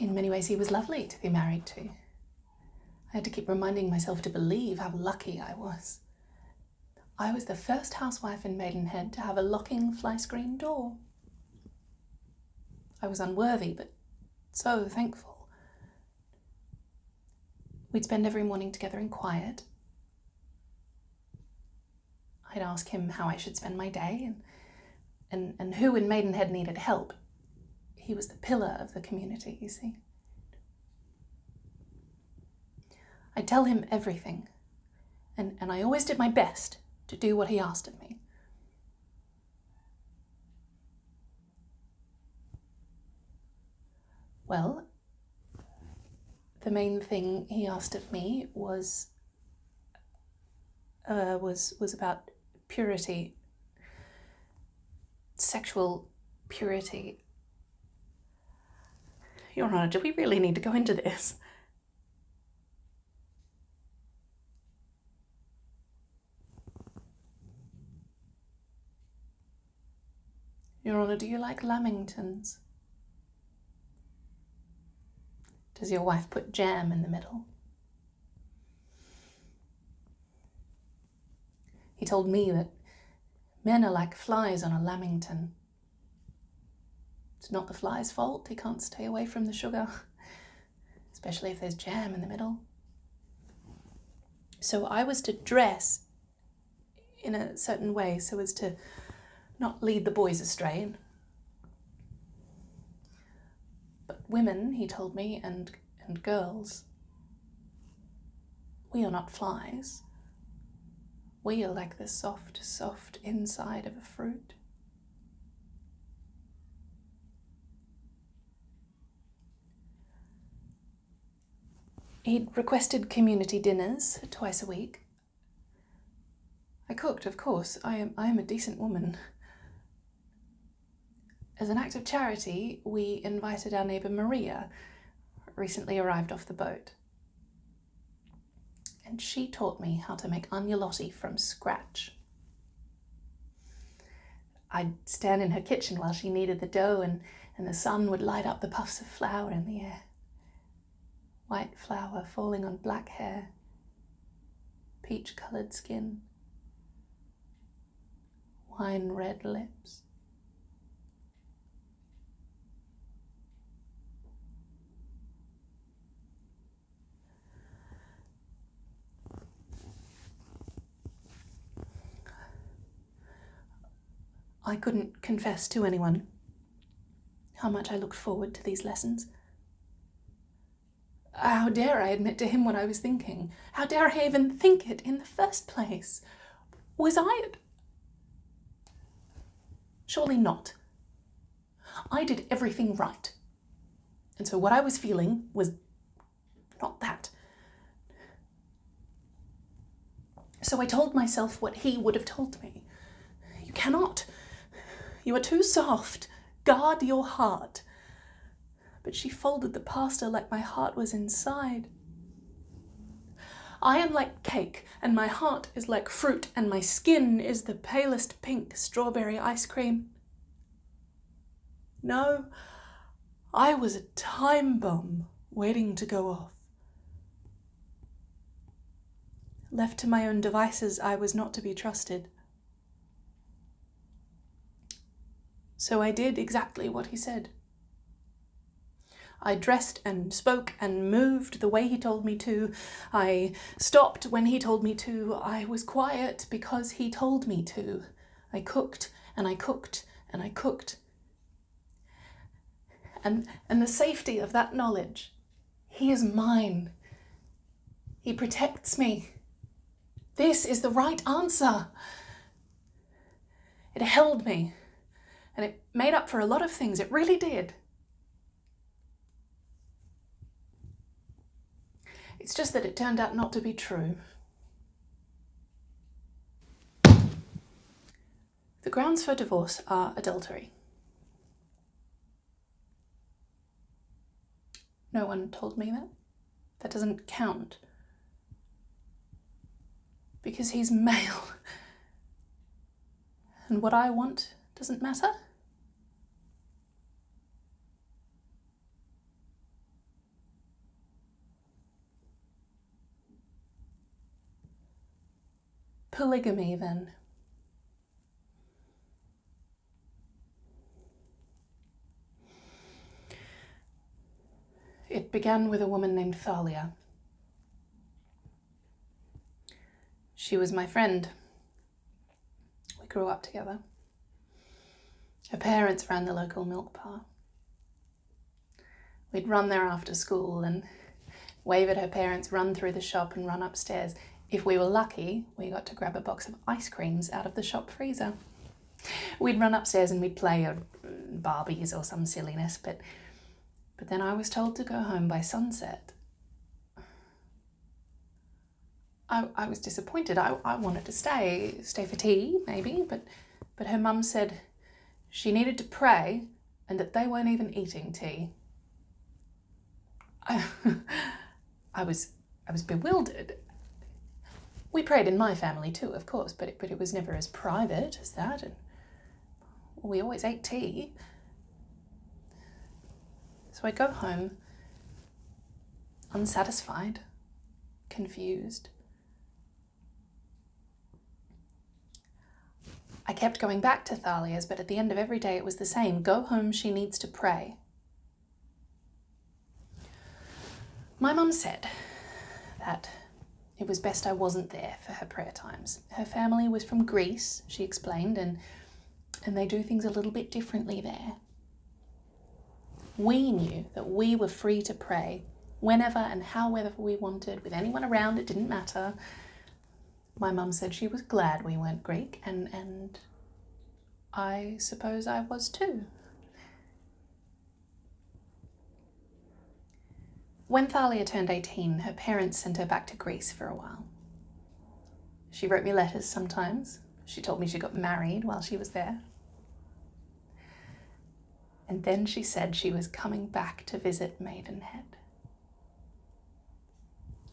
In many ways, he was lovely to be married to. I had to keep reminding myself to believe how lucky I was. I was the first housewife in Maidenhead to have a locking fly screen door. I was unworthy, but so thankful. We'd spend every morning together in quiet. I'd ask him how I should spend my day and who in Maidenhead needed help. He was the pillar of the community, you see. I'd tell him everything, and I always did my best to do what he asked of me. Well, the main thing he asked of me was about purity, sexual purity. Your Honour, do we really need to go into this? Your Honour, do you like lamingtons? Does your wife put jam in the middle? He told me that men are like flies on a lamington. It's not the fly's fault he can't stay away from the sugar, especially if there's jam in the middle. So I was to dress in a certain way so as to not lead the boys astray. But women, he told me, and girls, we are not flies. We are like the soft, soft inside of a fruit. He'd requested community dinners twice a week. I cooked, of course. I am a decent woman. As an act of charity, we invited our neighbour Maria, recently arrived off the boat. And she taught me how to make agnolotti from scratch. I'd stand in her kitchen while she kneaded the dough, and the sun would light up the puffs of flour in the air. White flour falling on black hair, peach-coloured skin, wine-red lips. I couldn't confess to anyone how much I looked forward to these lessons. How dare I admit to him what I was thinking? How dare I even think it in the first place? Was I it? Surely not. I did everything right. And so what I was feeling was not that. So I told myself what he would have told me. You cannot. You are too soft. Guard your heart. But she folded the pasta like my heart was inside. I am like cake, and my heart is like fruit, and my skin is the palest pink strawberry ice cream. No, I was a time bomb waiting to go off. Left to my own devices, I was not to be trusted. So I did exactly what he said. I dressed and spoke and moved the way he told me to. I stopped when he told me to. I was quiet because he told me to. I cooked and I cooked and I cooked. And the safety of that knowledge, he is mine. He protects me. This is the right answer. It held me, and it made up for a lot of things. It really did. It's just that it turned out not to be true. The grounds for divorce are adultery. No one told me that. That doesn't count. Because he's male. And what I want doesn't matter. Polygamy, then. It began with a woman named Thalia. She was my friend. We grew up together. Her parents ran the local milk bar. We'd run there after school and wave at her parents, run through the shop and run upstairs. If we were lucky, we got to grab a box of ice creams out of the shop freezer. We'd run upstairs and we'd play Barbies or some silliness, but then I was told to go home by sunset. I was disappointed. I wanted to stay for tea, maybe, but her mum said she needed to pray and that they weren't even eating tea. I was bewildered. We prayed in my family too, of course, but it was never as private as that, and we always ate tea. So I go home, unsatisfied, confused. I kept going back to Thalia's, but at the end of every day it was the same. Go home, she needs to pray. My mum said that it was best I wasn't there for her prayer times. Her family was from Greece, she explained, and they do things a little bit differently there. We knew that we were free to pray whenever and however we wanted, with anyone around, it didn't matter. My mum said she was glad we weren't Greek, and I suppose I was too. When Thalia turned 18, her parents sent her back to Greece for a while. She wrote me letters sometimes. She told me she got married while she was there. And then she said she was coming back to visit Maidenhead.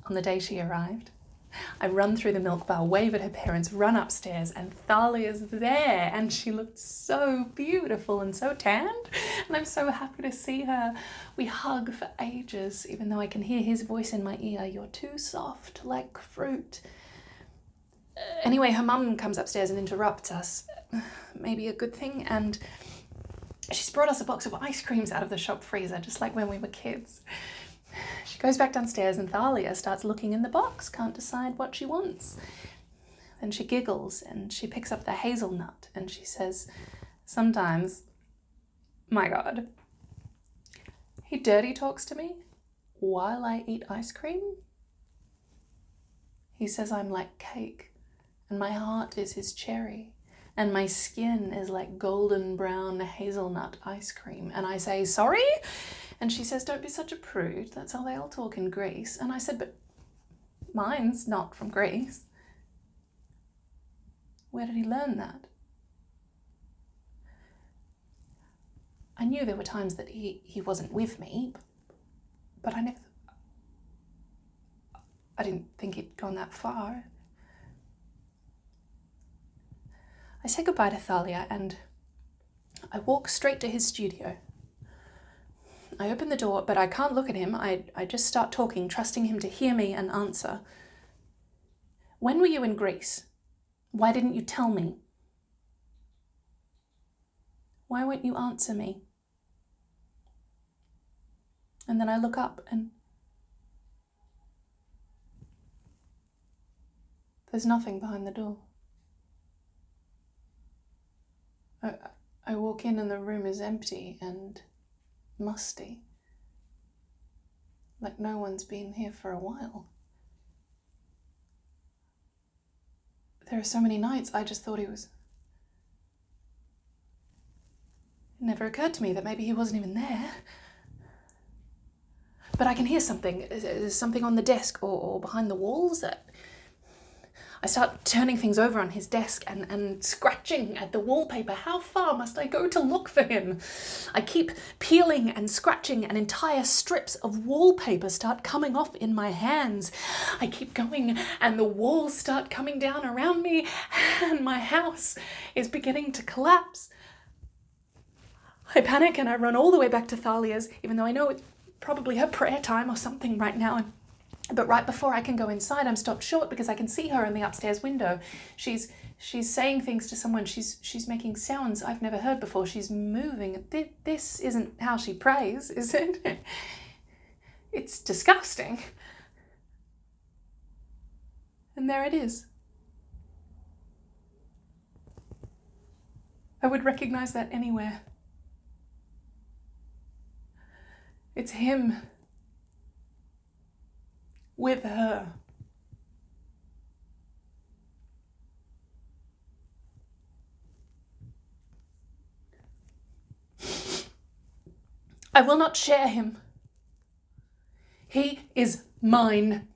On the day she arrived, I run through the milk bar, wave at her parents, run upstairs, and Thalia's there, and she looked so beautiful and so tanned, and I'm so happy to see her. We hug for ages, even though I can hear his voice in my ear, "You're too soft, like fruit." Anyway, her mum comes upstairs and interrupts us, maybe a good thing, and she's brought us a box of ice creams out of the shop freezer, just like when we were kids. She goes back downstairs and Thalia starts looking in the box, can't decide what she wants. Then she giggles and she picks up the hazelnut and she says, sometimes, my God, he dirty talks to me while I eat ice cream. He says I'm like cake and my heart is his cherry and my skin is like golden brown hazelnut ice cream. And I say, sorry? And she says, don't be such a prude. That's how they all talk in Greece. And I said, but mine's not from Greece. Where did he learn that? I knew there were times that he wasn't with me, but I didn't think he'd gone that far. I say goodbye to Thalia and I walk straight to his studio. I open the door, but I can't look at him. I just start talking, trusting him to hear me and answer. When were you in Greece? Why didn't you tell me? Why won't you answer me? And then I look up and there's nothing behind the door. I walk in and the room is empty and musty, like no one's been here for a while. There are so many nights I just thought he was... It never occurred to me that maybe he wasn't even there. But I can hear something. There's something on the desk or behind the walls that... I start turning things over on his desk and scratching at the wallpaper. How far must I go to look for him? I keep peeling and scratching and entire strips of wallpaper start coming off in my hands. I keep going and the walls start coming down around me and my house is beginning to collapse. I panic and I run all the way back to Thalia's, even though I know it's probably her prayer time or something right now. And But right before I can go inside, I'm stopped short because I can see her in the upstairs window. She's saying things to someone. She's making sounds I've never heard before. She's moving. This isn't how she prays, is it? It's disgusting. And there it is. I would recognize that anywhere. It's him. With her. I will not share him. He is mine.